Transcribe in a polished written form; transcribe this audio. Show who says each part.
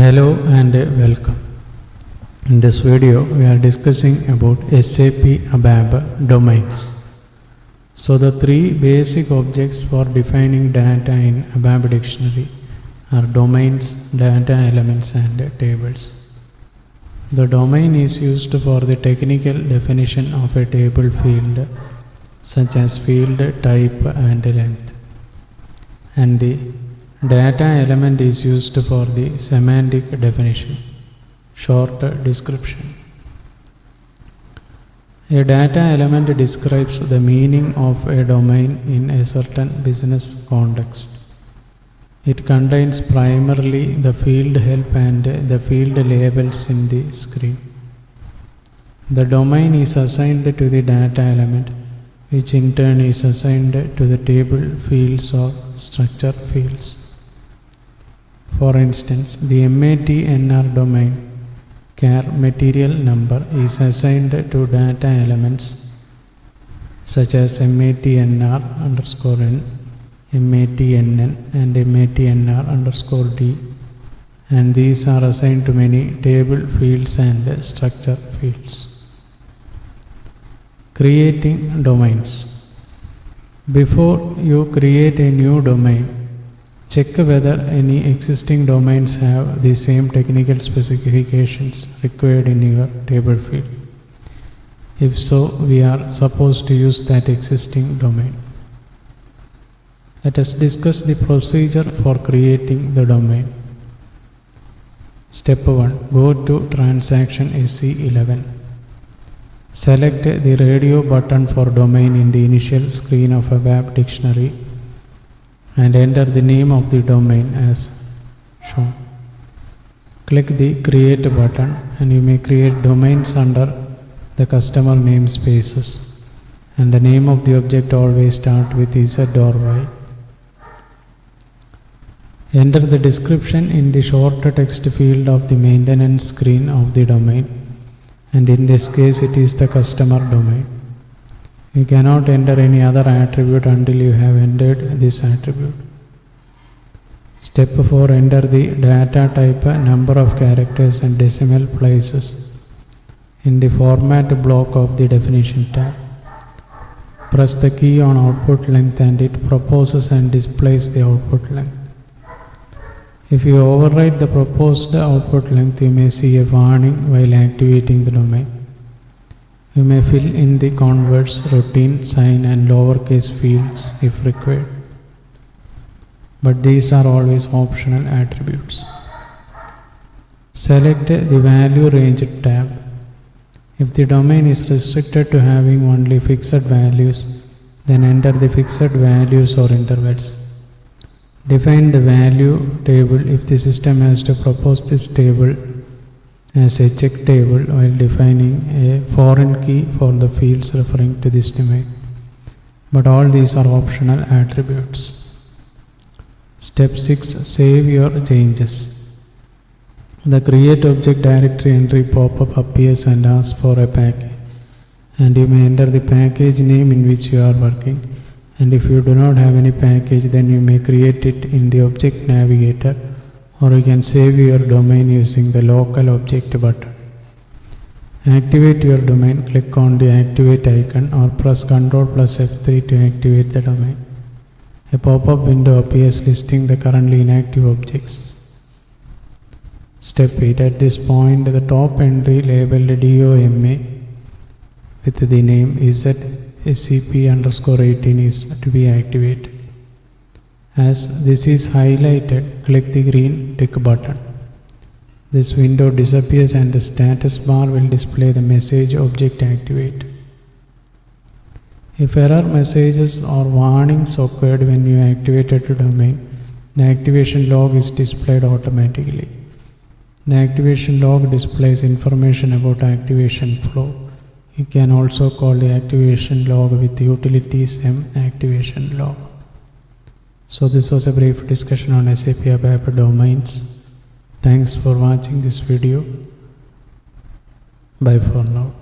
Speaker 1: Hello and welcome. In this video we are discussing about SAP ABAP Domains. So the three basic objects for defining data in ABAP dictionary are domains, data elements and tables. The domain is used for the technical definition of a table field such as field type and length, and the data element is used for the semantic definition, short description. A data element describes the meaning of a domain in a certain business context. It contains primarily the field help and the field labels in the screen. The domain is assigned to the data element, which in turn is assigned to the table fields or structure fields. For instance, the MATNR domain char material number is assigned to data elements such as MATNR_N, MATNN and MATNR_D, and these are assigned to many table fields and structure fields. Creating domains. Before you create a new domain, check whether any existing domains have the same technical specifications required in your table field. If so, we are supposed to use that existing domain. Let us discuss the procedure for creating the domain. Step 1. Go to Transaction SE11. Select the radio button for domain in the initial screen of ABAP dictionary and enter the name of the domain as shown. Click the Create button and you may create domains under the customer namespaces, and the name of the object always start with Z or Y. Enter the description in the short text field of the maintenance screen of the domain, and in this case it is the customer domain. You cannot enter any other attribute until you have entered this attribute. Step 4. Enter the data type, number of characters and decimal places in the format block of the definition tab. Press the key on output length and it proposes and displays the output length. If you overwrite the proposed output length, you may see a warning while activating the domain. You may fill in the converts, routine, sign and lowercase fields if required, but these are always optional attributes. Select the value range tab. If the domain is restricted to having only fixed values, then enter the fixed values or intervals. Define the value table if the system has to propose this table as a check table while defining a foreign key for the fields referring to this domain, but all these are optional attributes. Step 6. Save your changes. The Create Object Directory entry pop-up appears and asks for a package, and you may enter the package name in which you are working, and if you do not have any package, then you may create it in the Object Navigator, or you can save your domain using the local object button. Activate your domain. Click on the Activate icon or press Ctrl plus F3 to activate the domain. A pop-up window appears listing the currently inactive objects. Step 8. At this point, the top entry labeled DOMA with the name SCP_18 is to be activated. As this is highlighted, click the green tick button. This window disappears and the status bar will display the message Object Activate. If error messages or warnings occurred when you activated the domain, the activation log is displayed automatically. The activation log displays information about activation flow. You can also call the activation log with the utilities activation log. So this was a brief discussion on SAP ABAP Domains. Thanks for watching this video. Bye for now.